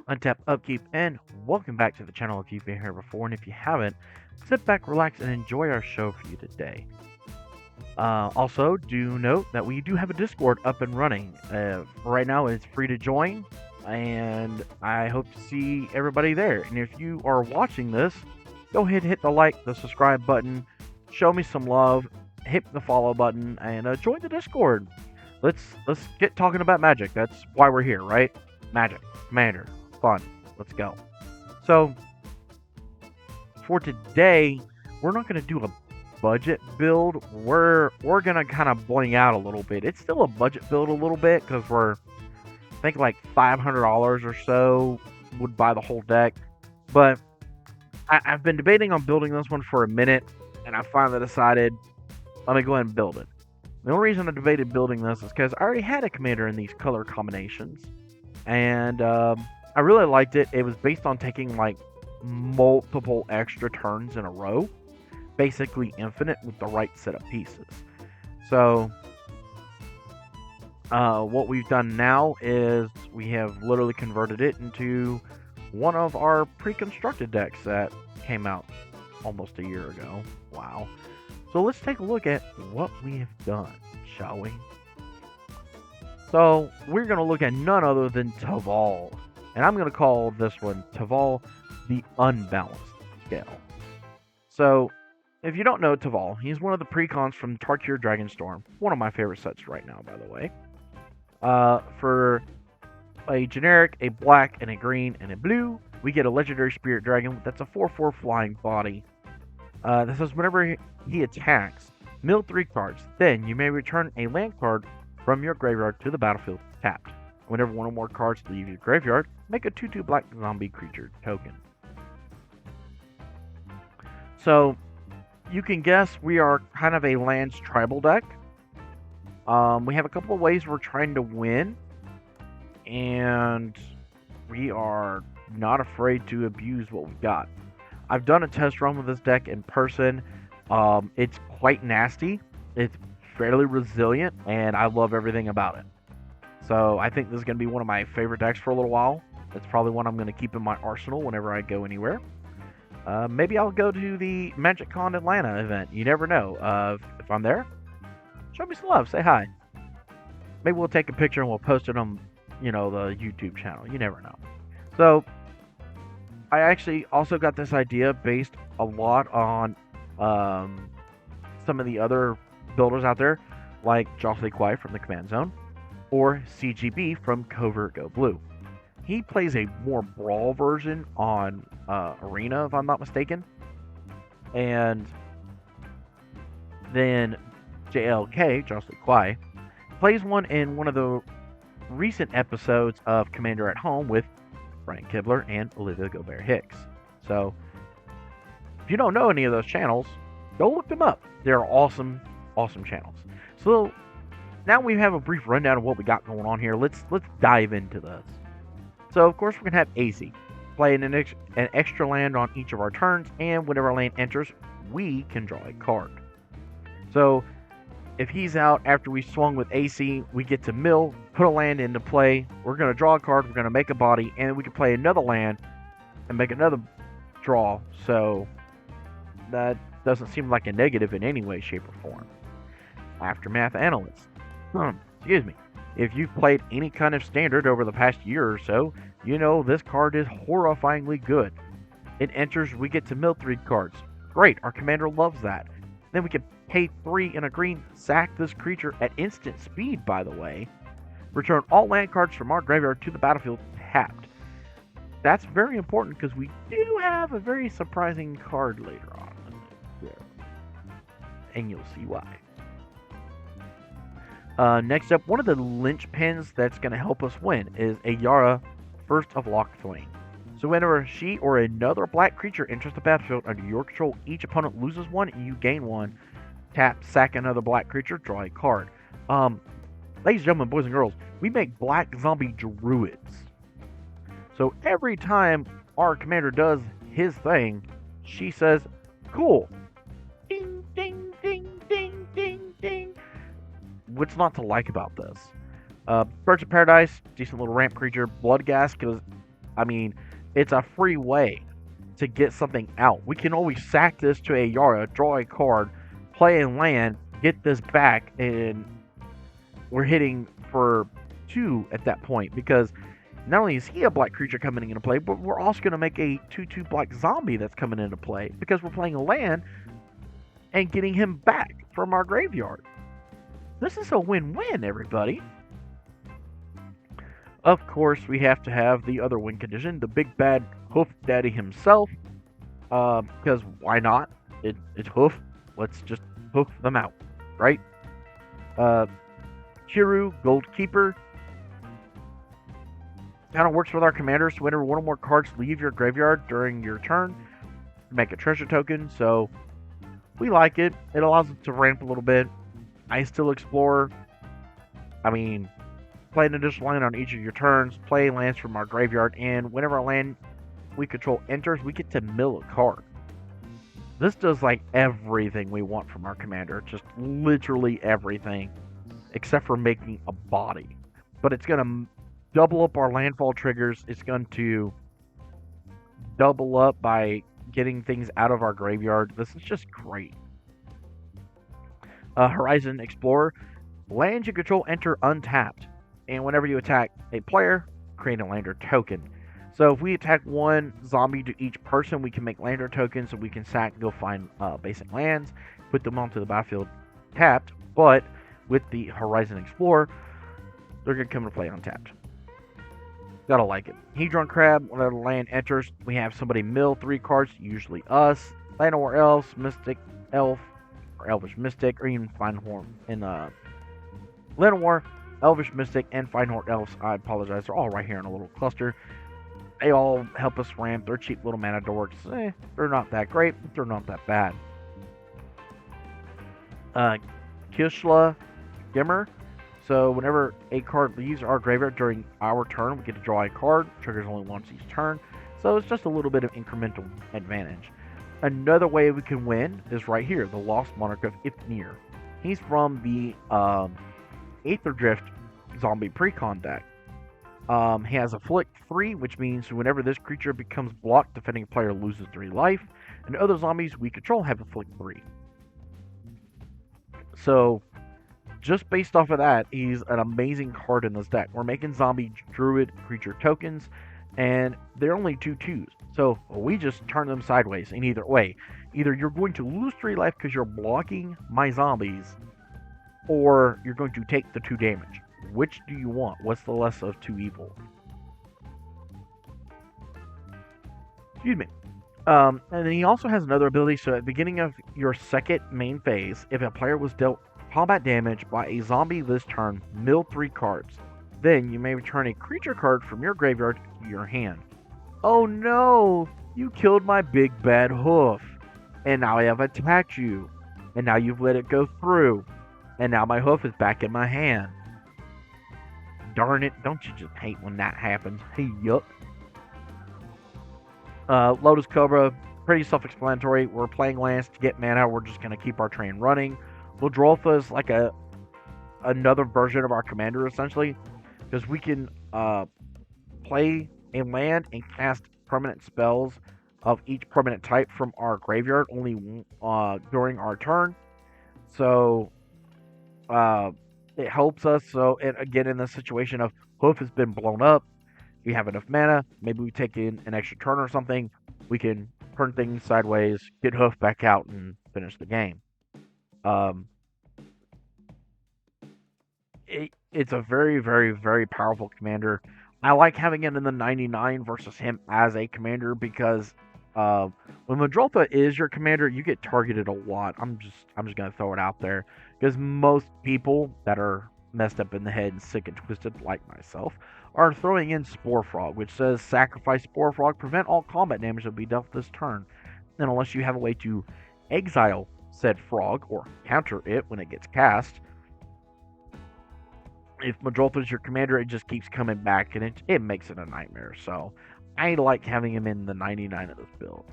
Untap, upkeep, and welcome back to the channel if you've been here before, and if you haven't, sit back, relax, and enjoy our show for you today. Also, do note that we do have a Discord up and running. Right now, it's free to join, and I hope to see everybody there. And if you are watching this, go ahead, hit the like, the subscribe button, show me some love, hit the follow button, and join the Discord. Let's get talking about Magic. That's why we're here, right? Magic, Commander, fun. Let's go. So for today, we're not going to do a budget build. We're gonna kind of bling out a little bit. It's still a budget build a little bit because I think like $500 or so would buy the whole deck. But I've been debating on building this one for a minute, and I finally decided let me go ahead and build it. The only reason I debated building this is because I already had a commander in these color combinations, and I really liked it. It was based on taking like multiple extra turns in a row, basically infinite with the right set of pieces. So what we've done now is we have literally converted it into one of our pre-constructed decks that came out almost a year ago. Wow. So let's take a look at what we have done, shall we? So we're going to look at none other than Teval. And I'm going to call this one Teval the Unbalanced scale. So if you don't know Teval, he's one of the precons from Tarkir Dragonstorm. One of my favorite sets right now, by the way. For a generic, a black, and a green, and a blue, we get a legendary Spirit Dragon. That's a 4/4 flying body. That says whenever he attacks, mill 3 cards. Then you may return a land card from your graveyard to the battlefield tapped. Whenever one or more cards leave your graveyard, make a 2/2 black zombie creature token. So you can guess we are kind of a lands tribal deck. We have a couple of ways we're trying to win, and we are not afraid to abuse what we've got. I've done a test run with this deck in person. It's quite nasty. It's fairly resilient, and I love everything about it. So I think this is going to be one of my favorite decks for a little while. It's probably one I'm going to keep in my arsenal whenever I go anywhere. Maybe I'll go to the MagicCon Atlanta event. You never know. If I'm there, show me some love. Say hi. Maybe we'll take a picture and we'll post it on, the YouTube channel. You never know. So I actually also got this idea based a lot on some of the other builders out there, like Jocelyn Kwai from the Command Zone, or CGB from Covert Go Blue. He plays a more brawl version on Arena, if I'm not mistaken. And then JLK, Jocelyn Kwai, plays one in one of the recent episodes of Commander at Home with Brian Kibler and Olivia Gobert Hicks. So if you don't know any of those channels, go look them up. They're awesome, awesome channels. So now we have a brief rundown of what we got going on here. Let's dive into this. So of course we're gonna have AC play an extra land on each of our turns, and whenever a land enters, we can draw a card. So if he's out after we swung with AC, we get to mill, put a land into play. We're gonna draw a card. We're gonna make a body, and we can play another land and make another draw. So that doesn't seem like a negative in any way, shape, or form. Aftermath Analyst. Excuse me. If you've played any kind of standard over the past year or so, you know this card is horrifyingly good. It enters, we get to mill 3 cards. Great, our commander loves that. Then we can pay 3 and a green, sack this creature at instant speed, by the way. Return all land cards from our graveyard to the battlefield tapped. That's very important because we do have a very surprising card later on. And you'll see why. Next up, one of the linchpins that's going to help us win is a Yara, First of Locthwain. So whenever she or another black creature enters the battlefield under your control, each opponent loses 1 and you gain 1. Tap, sack another black creature, draw a card. Ladies and gentlemen, boys and girls, we make black zombie druids. So every time our commander does his thing, she says, cool. Ding, ding, ding, ding, ding, ding. What's not to like about this? Birds of Paradise, decent little ramp creature. Bloodghast, because I mean, it's a free way to get something out. We can always sack this to a Yara, draw a card, play and land, get this back, and we're hitting for 2 at that point, because not only is he a black creature coming into play, but we're also going to make a 2/2 black zombie that's coming into play because we're playing a land and getting him back from our graveyard. This is a win-win, everybody. Of course, we have to have the other win condition, the big bad Hoof Daddy himself, because why not? It's Hoof. Let's just hoof them out, right? Chiru, Gold Keeper, kind of works with our commanders. Whenever one or more cards leave your graveyard during your turn, make a treasure token. So we like it. It allows us to ramp a little bit. I still explore. I mean, play an additional land on each of your turns, play lands from our graveyard, and whenever a land we control enters, we get to mill a card. This does like everything we want from our commander, just literally everything, except for making a body. But it's going to double up our landfall triggers. It's going to double up by getting things out of our graveyard. This is just great. Horizon Explorer. Lands you control enter untapped. And whenever you attack a player, create a lander token. So if we attack one zombie to each person, we can make lander tokens, so we can sack and go find basic lands, put them onto the battlefield tapped. But with the Horizon Explorer, they're going to come into play untapped. Gotta like it. Hedron Crab, whenever the land enters, we have somebody mill 3 cards, usually us. Llanowar Elves, Mystic Elf, or Elvish Mystic, or even Finehorn in Llanowar, Elvish Mystic, and Finehorn Elves. I apologize, they're all right here in a little cluster. They all help us ramp. They're cheap little mana dorks. They're not that great, but they're not that bad. Kishla Gimmer. So whenever a card leaves our graveyard during our turn, we get to draw a card. Triggers only once each turn. So it's just a little bit of incremental advantage. Another way we can win is right here, the Lost Monarch of Ifnir. He's from the Aether Drift zombie precon deck. He has a Flick 3, which means whenever this creature becomes blocked, defending player loses 3 life. And other zombies we control have a Flick 3. So just based off of that, he's an amazing card in this deck. We're making zombie druid creature tokens, and they're only 2/2s. So we just turn them sideways in either way. Either you're going to lose 3 life because you're blocking my zombies, or you're going to take the 2 damage. Which do you want? What's the less of 2 evil? Excuse me. And then he also has another ability. So at the beginning of your second main phase, if a player was dealt combat damage by a zombie this turn, mill 3 cards. Then you may return a creature card from your graveyard to your hand. Oh no! You killed my big bad hoof. And now I have attacked you. And now you've let it go through. And now my hoof is back in my hand. Darn it, don't you just hate when that happens? Hey, yuck. Lotus Cobra, pretty self-explanatory. We're playing lands to get mana. We're just going to keep our train running. Ludrolfa is like another version of our commander, essentially, because we can play a land and cast permanent spells of each permanent type from our graveyard only during our turn. So it helps us. So again, in the situation of Hoof has been blown up, we have enough mana, maybe we take in an extra turn or something, we can turn things sideways, get Hoof back out, and finish the game. It's a very, very, very powerful commander. I like having it in the 99 versus him as a commander because when Madrolta is your commander, you get targeted a lot. I'm just gonna throw it out there because most people that are messed up in the head and sick and twisted, like myself, are throwing in Spore Frog, which says sacrifice Spore Frog, prevent all combat damage that will be dealt this turn. And unless you have a way to exile said frog or counter it when it gets cast, if Madrolta is your commander, it just keeps coming back and it makes it a nightmare. So I like having him in the 99 of this build.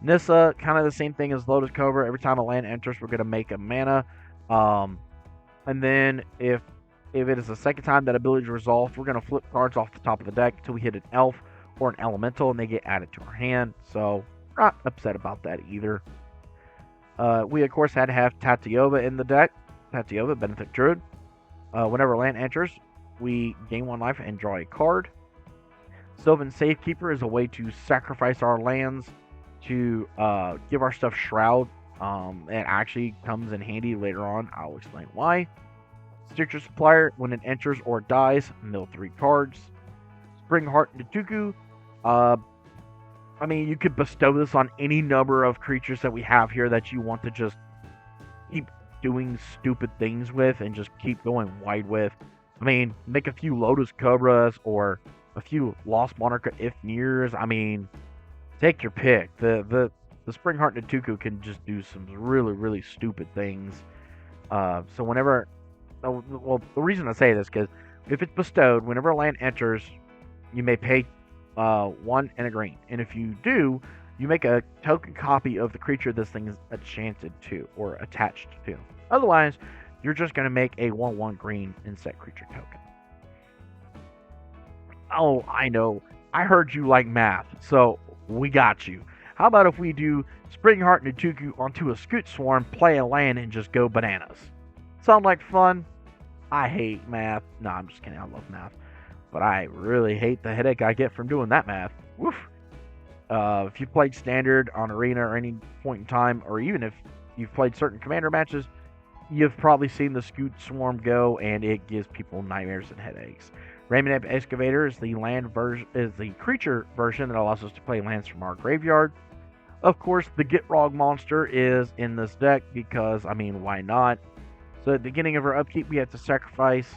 Nissa, kind of the same thing as Lotus Cobra. Every time a land enters, we're going to make a mana. And then if it is the second time that ability is resolved, we're going to flip cards off the top of the deck until we hit an elf or an elemental, and they get added to our hand. So not upset about that either. We of course had to have Tatiova in the deck. Tatiova, Benefit Druid. Whenever land enters, we gain 1 life and draw a card. Sylvan Safekeeper is a way to sacrifice our lands to give our stuff Shroud. It actually comes in handy later on. I'll explain why. Stitcher Supplier, when it enters or dies, mill 3 cards. Spring Heart Natuku. I mean, you could bestow this on any number of creatures that we have here that you want to just keep doing stupid things with and just keep going wide with. I mean, make a few Lotus Cobras or a few Lost Monarch Ifnirs. I mean, take your pick. The Spring Heart Natuku can just do some really, really stupid things. So whenever... Well, the reason I say this is because if it's bestowed, whenever a land enters, you may pay 1 and a green. And if you do, you make a token copy of the creature this thing is enchanted to or attached to. Otherwise, you're just going to make a 1/1 green insect creature token. Oh, I know. I heard you like math, so we got you. How about if we do Spring Heart Natuku onto a Scoot Swarm, play a land, and just go bananas? Sound like fun? I hate math. No, I'm just kidding. I love math. But I really hate the headache I get from doing that math. Woof. If you've played Standard on Arena or any point in time, or even if you've played certain Commander matches, you've probably seen the Scoot Swarm go, and it gives people nightmares and headaches. Raymond Excavator is the creature version that allows us to play lands from our graveyard. Of course, the Gitrog monster is in this deck because, I mean, why not? So at the beginning of our upkeep, we have to sacrifice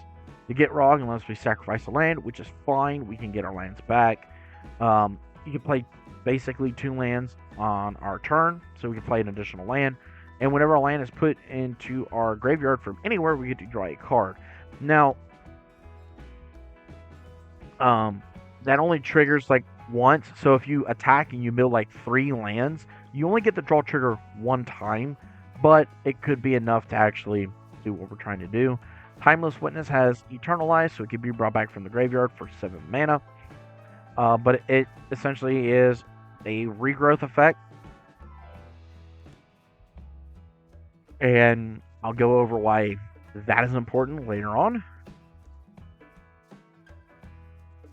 the Gitrog unless we sacrifice a land, which is fine. We can get our lands back. You can play basically 2 lands on our turn, so we can play an additional land. And whenever a land is put into our graveyard from anywhere, we get to draw a card. Now, that only triggers like once. So if you attack and you mill like 3 lands, you only get the draw trigger 1 time, but it could be enough to actually do what we're trying to do. Timeless Witness has Eternalize, so it can be brought back from the graveyard for 7 mana. But it essentially is a regrowth effect. And I'll go over why that is important later on.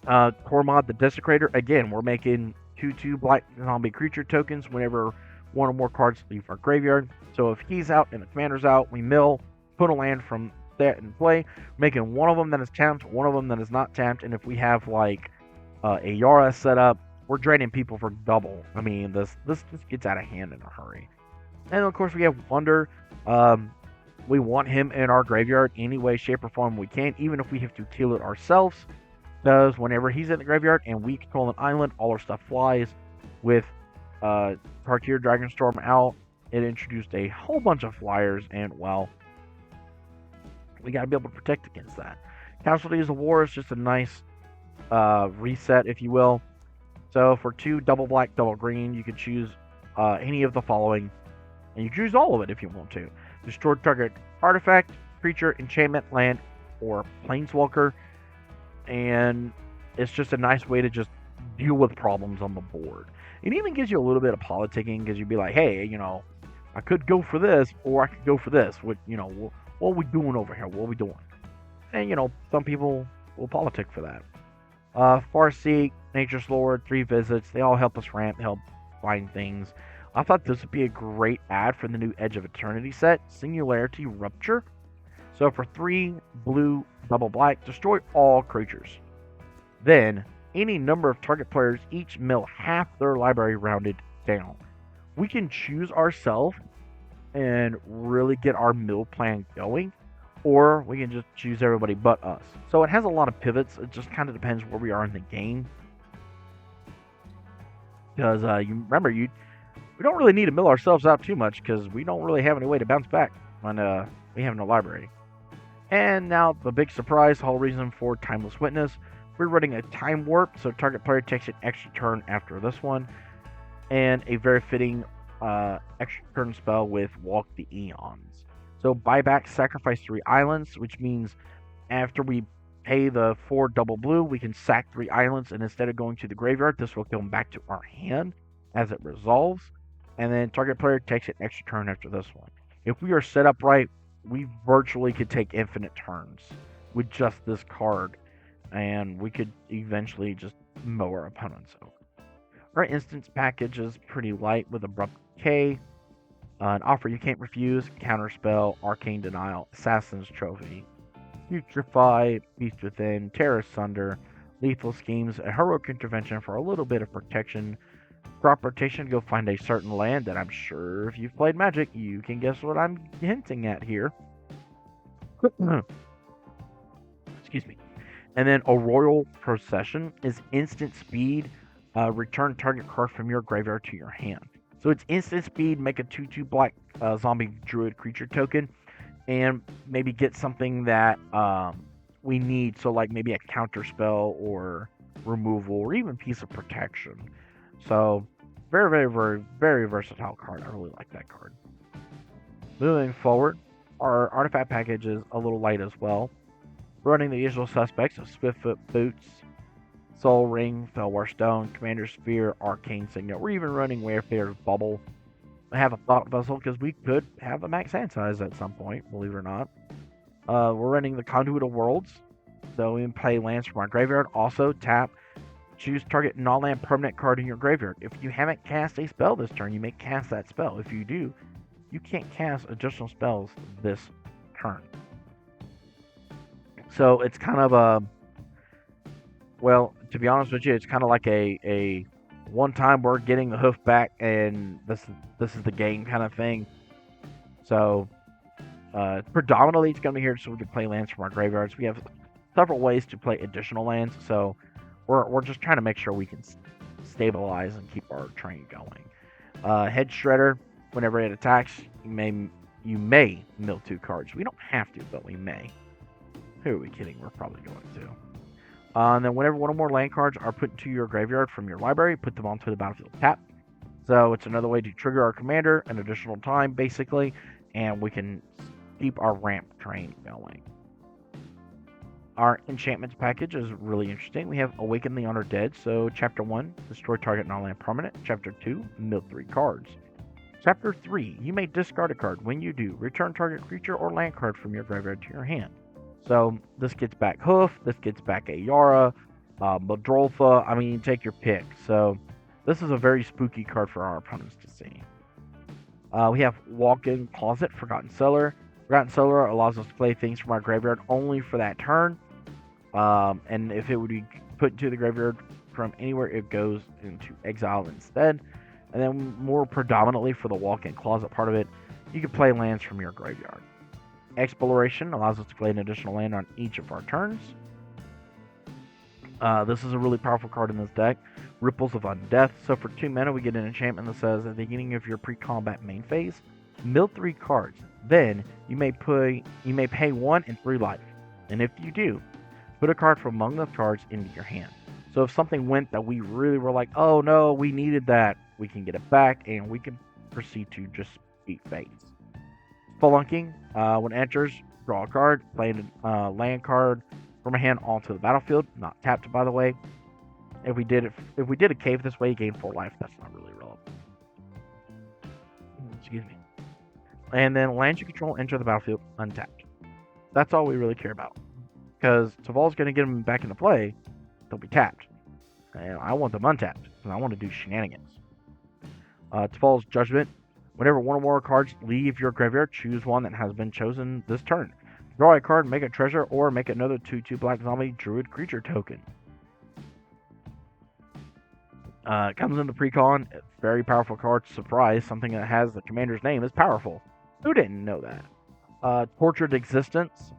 Cormod the Desecrator, again, we're making 2/2 black zombie creature tokens whenever 1 or more cards leave our graveyard. So if he's out and the commander's out, we mill, put a land from that in play, making 1 of them that is tapped, 1 of them that is not tapped, and if we have like a Yara set up, we're draining people for double. I mean, this gets out of hand in a hurry. And of course we have Wonder. We want him in our graveyard any way, shape, or form we can, even if we have to kill it ourselves. Because whenever he's in the graveyard and we control an island, all our stuff flies. With Tarkir Dragonstorm out, it introduced a whole bunch of flyers, and well, we got to be able to protect against that. Casualties of War is just a nice reset, if you will. So for 2 double black, double green, you could choose any of the following, and you choose all of it if you want to. Destroy target artifact, creature, enchantment, land, or planeswalker, and it's just a nice way to just deal with problems on the board. It even gives you a little bit of politicking, because you'd be like, hey, you know, I could go for this, or I could go for this. What, you know, what are we doing over here? What are we doing? And, you know, some people will politic for that. Farseek, Nature's Lord, 3 visits. They all help us ramp, help find things. I thought this would be a great ad for the new Edge of Eternity set, Singularity Rupture. So for 3 blue, double black, destroy all creatures. Then, any number of target players each mill half their library rounded down. We can choose ourselves and really get our mill plan going, or we can just choose everybody but us. So it has a lot of pivots. It just kind of depends where we are in the game. Because you remember, we don't really need to mill ourselves out too much, because we don't really have any way to bounce back when we have no library. And now the big surprise, the whole reason for Timeless Witness. We're running a Time Warp, so target player takes an extra turn after this one, and a very fitting extra turn spell with Walk the Eons. So buyback, sacrifice 3 islands, which means after we pay the 4 double blue, we can sack 3 islands, and instead of going to the graveyard, this will come back to our hand as it resolves. And then target player takes an extra turn after this one. If we are set up right, we virtually could take infinite turns with just this card, and we could eventually just mow our opponents over. Our instance package is pretty light with Abrupt Decay, an offer you can't refuse, Counterspell, Arcane Denial, Assassin's Trophy, Putrefy, Beast Within, Terror Sunder, Lethal Schemes, a Heroic Intervention for a little bit of protection, Crop Rotation to go find a certain land that I'm sure if you've played Magic, you can guess what I'm hinting at here. Excuse me. And then a Royal Procession is instant speed, return target card from your graveyard to your hand. So it's instant speed, make a 2/2 black zombie druid creature token, and maybe get something that we need. So like maybe a counter spell or removal or even piece of protection. So very, very, very, very versatile card. I really like that card. Moving forward, our artifact package is a little light as well. Running the usual suspects of Swiftfoot Boots, Soul Ring, Felwar Stone, Commander Sphere, Arcane Signet. We're even running Wayfarer's Bubble. I have a Thought Vessel because we could have a max hand size at some point, believe it or not. We're running the Conduit of Worlds, so we can play lands from our graveyard. Also, tap, choose target non-land permanent card in your graveyard. If you haven't cast a spell this turn, you may cast that spell. If you do, you can't cast additional spells this turn. So it's kind of a, well, to be honest with you, it's kind of like a one time we're getting the hoof back and this is the game kind of thing. So predominantly it's going to be here so we can play lands from our graveyards. We have several ways to play additional lands, so we're just trying to make sure we can stabilize and keep our train going. Head Shredder, whenever it attacks, you may mill 2 cards. We don't have to, but we may. Who are we kidding? We're probably going to. And then whenever one or more land cards are put into your graveyard from your library, put them onto the battlefield tap. So it's another way to trigger our commander an additional time, basically, and we can keep our ramp train going. Our enchantments package is really interesting. We have Awaken the Undead. So Chapter 1, destroy target non-land permanent. Chapter 2, mill 3 cards. Chapter 3, you may discard a card. When you do, return target creature or land card from your graveyard to your hand. So this gets back Hoof, this gets back a Yara, Madrolfa, I mean, take your pick. So this is a very spooky card for our opponents to see. We have Walk-In Closet, Forgotten Cellar. Forgotten Cellar allows us to play things from our graveyard only for that turn. And if it would be put into the graveyard from anywhere, it goes into exile instead. And then more predominantly for the Walk-In Closet part of it, you can play lands from your graveyard. Exploration allows us to play an additional land on each of our turns. This is a really powerful card in this deck. Ripples of Undeath. So for 2 mana, we get an enchantment that says at the beginning of your pre-combat main phase, mill 3 cards. Then you may pay 1 and 3 life. And if you do, put a card from among those cards into your hand. So if something went that we really were like, oh no, we needed that, we can get it back and we can proceed to just beat fates. Spelunking, when it enters, draw a card, play a land card from a hand onto the battlefield, not tapped by the way. If we did a cave this way, you gain 4 life. That's not really relevant. Excuse me. And then lands you control enter the battlefield untapped. That's all we really care about. Because Teval's going to get them back into play, they'll be tapped. And I want them untapped, and I want to do shenanigans. Teval's Judgment. Whenever one or more cards leave your graveyard, choose one that has been chosen this turn. Draw a card, make a treasure, or make another 2/2 black zombie druid creature token. It comes in the pre-con. Very powerful card. Surprise, something that has the commander's name is powerful. Who didn't know that? Tortured Existence.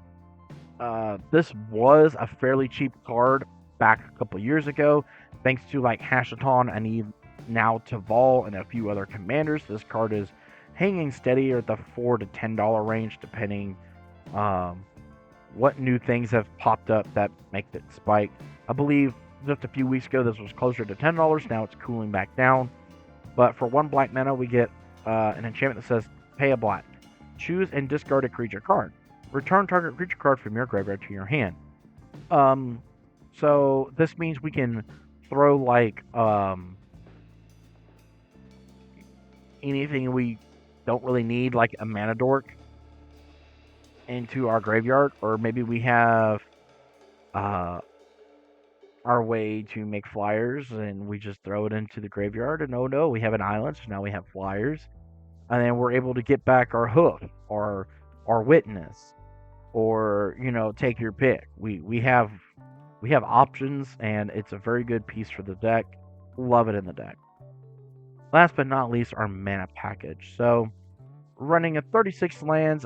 This was a fairly cheap card back a couple years ago. Thanks to like Hashaton and now Teval and a few other commanders, this card is hanging steady at the $4 to $10 range, depending what new things have popped up that make it spike. I believe just a few weeks ago this was closer to $10. Now it's cooling back down. But for 1 black mana, we get an enchantment that says pay a black. Choose and discard a creature card. Return target creature card from your graveyard to your hand. Um, so this means we can throw like anything we don't really need, like a mana dork, into our graveyard, or maybe we have uh our way to make flyers and we just throw it into the graveyard, and oh no, we have an island, so now we have flyers, and then we're able to get back our hoof or our witness, or take your pick. We have options, and it's a very good piece for the deck. Love it in the deck. Last but not least, our mana package. So running a 36 lands.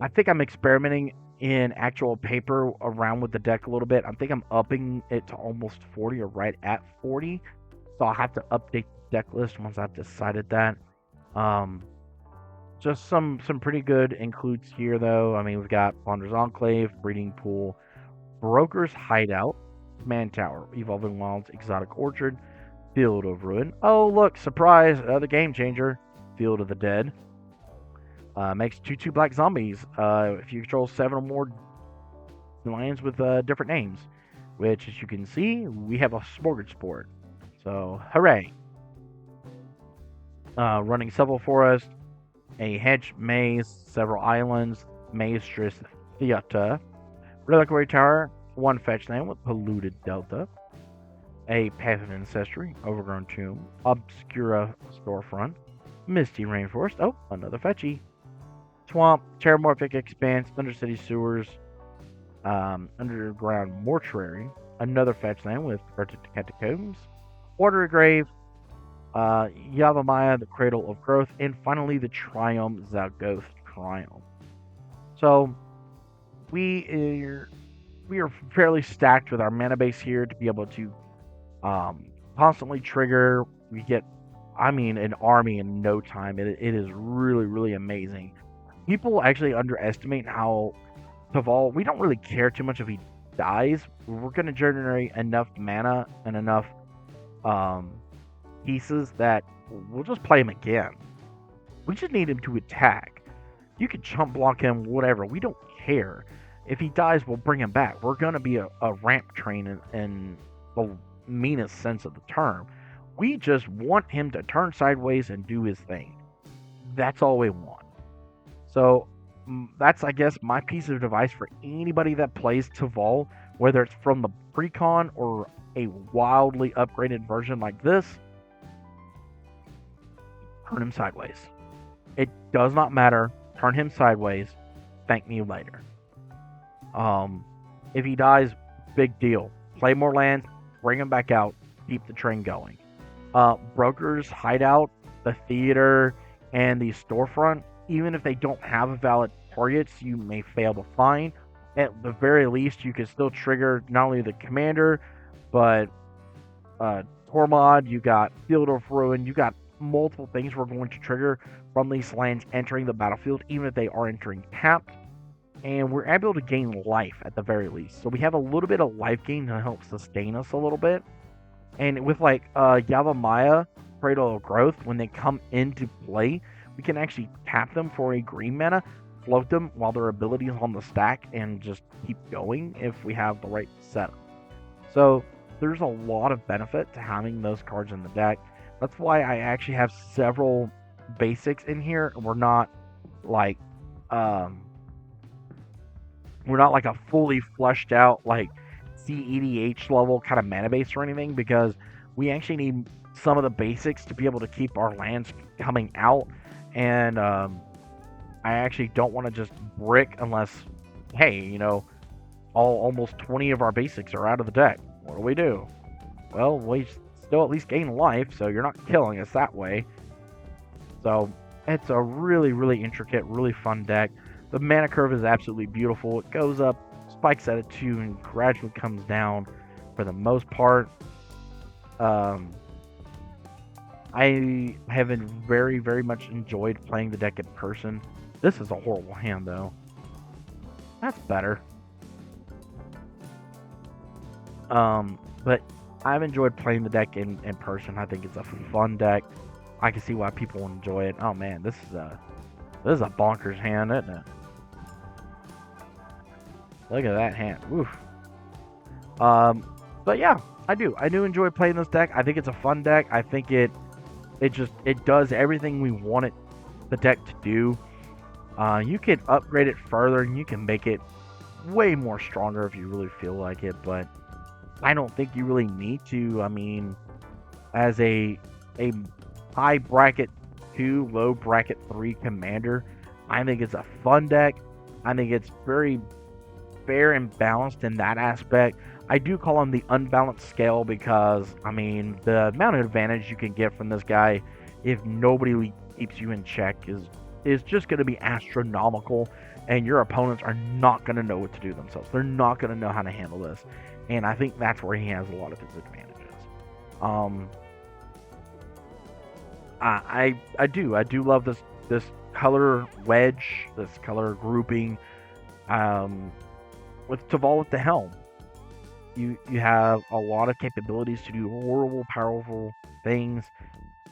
I think I'm experimenting in actual paper around with the deck a little bit. I think I'm upping it to almost 40 or right at 40. So I'll have to update the deck list once I've decided that. Just some pretty good includes here though. I mean, we've got Wanderer's Enclave, Breeding Pool, Broker's Hideout, Man Tower, Evolving Wilds, Exotic Orchard, Field of Ruin. Oh look, surprise! The game changer, Field of the Dead. Makes 2/2 black zombies if you control 7 or more lands with different names. Which, as you can see, we have a smorgasbord. So, hooray! Running several forests, a hedge maze, several islands, Maestress Theata, Reliquary Tower, 1 fetch land with Polluted Delta, a Path of Ancestry, Overgrown Tomb, Obscura Storefront, Misty Rainforest, oh, another fetchy, Swamp, Terramorphic Expanse, Undercity Sewers, Underground Mortuary, another fetch land with Vertic Catacombs, Watery Grave, Yavimaya, the Cradle of Growth, and finally the Triumph, Zalgoth Triumph. So we are fairly stacked with our mana base here to be able to constantly trigger. We get, an army in no time. It is really, really amazing. People actually underestimate how Teval, we don't really care too much if he dies. We're going to generate enough mana and enough pieces that we'll just play him again. We just need him to attack. You can chump block him, whatever. We don't care. If he dies, we'll bring him back. We're going to be a ramp train in the meanest sense of the term. We just want him to turn sideways and do his thing. That's all we want. So that's, I guess, my piece of advice for anybody that plays Teval, whether it's from the precon or a wildly upgraded version like this. Turn him sideways. It does not matter. Turn him sideways. Thank me later. If he dies, big deal. Play more lands, bring him back out, keep the train going. Broker's Hideout, the Theater, and the Storefront, even if they don't have valid targets you may fail to find, at the very least you can still trigger not only the commander, but Tormod, you got Field of Ruin, you got multiple things we're going to trigger from these lands entering the battlefield, even if they are entering tapped. And we're able to gain life at the very least. So we have a little bit of life gain to help sustain us a little bit. And with like Yavimaya, Cradle of Growth, when they come into play, we can actually tap them for a green mana, float them while their ability is on the stack, and just keep going if we have the right setup. So there's a lot of benefit to having those cards in the deck. That's why I actually have several basics in here. We're not like a fully fleshed out like CEDH level kind of mana base or anything, because we actually need some of the basics to be able to keep our lands coming out. And I actually don't want to just brick unless, hey, almost 20 of our basics are out of the deck. What do? Well, we still at least gain life, so you're not killing us that way. So it's a really, really intricate, really fun deck. The mana curve is absolutely beautiful. It goes up, spikes at a 2, and gradually comes down for the most part. I have very, very much enjoyed playing the deck in person. This is a horrible hand, though. That's better. But I've enjoyed playing the deck in person. I think it's a fun deck. I can see why people enjoy it. Oh man, this is a bonkers hand, isn't it? Look at that hand. Oof. Um, but yeah, I do. I do enjoy playing this deck. I think it's a fun deck. I think it does everything we want the deck to do. You can upgrade it further and you can make it way more stronger if you really feel like it, but I don't think you really need to. I mean, as a high bracket 2, low bracket 3 commander, I think it's a fun deck. I think it's very fair and balanced in that aspect. I do call him the unbalanced scale because, I mean, the amount of advantage you can get from this guy if nobody keeps you in check is just going to be astronomical, and your opponents are not going to know what to do themselves. They're not going to know how to handle this, and I think that's where he has a lot of his advantages. I do love this color wedge, this color grouping. With Teval at the helm, you have a lot of capabilities to do horrible, powerful things.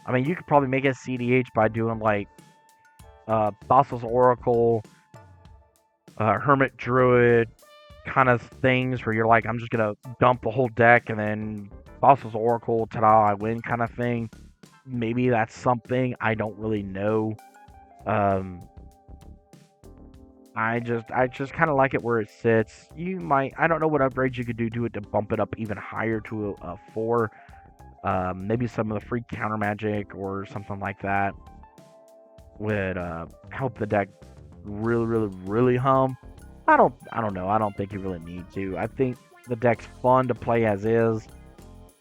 I mean, you could probably make a CDH by doing like Thassa's Oracle, Hermit Druid kind of things where you're like, I'm just gonna dump the whole deck and then Thassa's Oracle, ta-da, I win kind of thing. Maybe that's something, I don't really know. I just kind of like it where it sits. I don't know what upgrades you could do to it to bump it up even higher to a 4. Maybe some of the free counter magic or something like that would help the deck really hum. I don't know. I don't think you really need to. I think the deck's fun to play as is,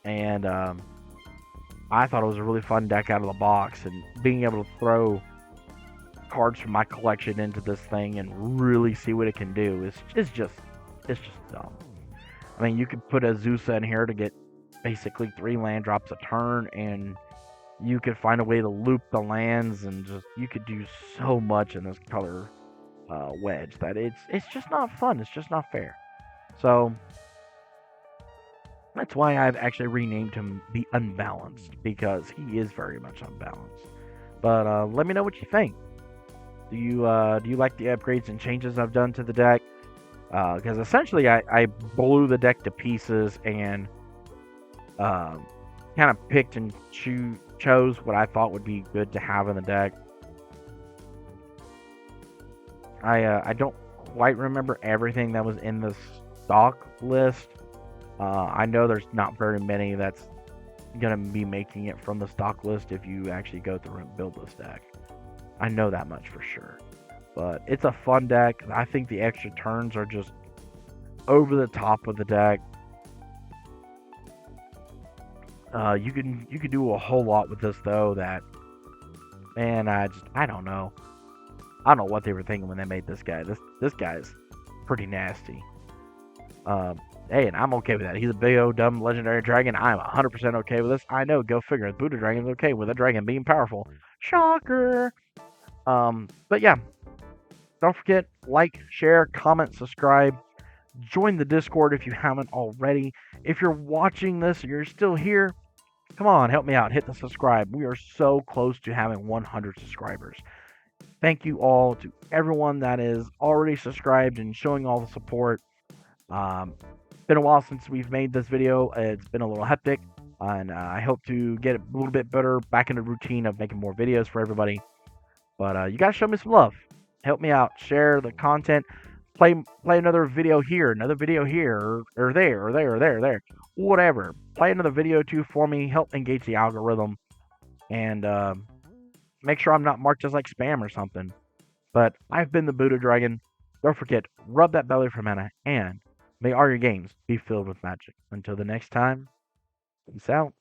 and I thought it was a really fun deck out of the box, and being able to throw cards from my collection into this thing and really see what it can do is just dumb. I mean, you could put a Zeus in here to get basically 3 land drops a turn, and you could find a way to loop the lands, and you could do so much in this color wedge that it's just not fun. It's just not fair. So that's why I've actually renamed him the Unbalanced, because he is very much unbalanced. But let me know what you think. Do you like the upgrades and changes I've done to the deck? Because essentially I blew the deck to pieces and kind of picked and chose what I thought would be good to have in the deck. I don't quite remember everything that was in the stock list. I know there's not very many that's gonna be making it from the stock list if you actually go through and build this deck. I know that much for sure. But it's a fun deck. I think the extra turns are just over the top of the deck. You can do a whole lot with this though. That, man, I don't know. I don't know what they were thinking when they made this guy. This guy's pretty nasty. Hey, and I'm okay with that. He's a big old dumb legendary dragon. I'm 100% okay with this. I know, go figure. The Buddha Dragon's okay with a dragon being powerful. Shocker. But yeah, don't forget, like, share, comment, subscribe. Join the Discord if you haven't already. If you're watching this and you're still here, come on, help me out. Hit the subscribe. We are so close to having 100 subscribers. Thank you all to everyone that is already subscribed and showing all the support. It's been a while since we've made this video. It's been a little hectic, and I hope to get a little bit better back in the routine of making more videos for everybody. But you guys show me some love. Help me out. Share the content. Play another video here, or there. Whatever. Play another video too for me. Help engage the algorithm. And make sure I'm not marked as like spam or something. But I've been the Buddha Dragon. Don't forget, rub that belly for mana, and may all your games be filled with magic. Until the next time, peace out.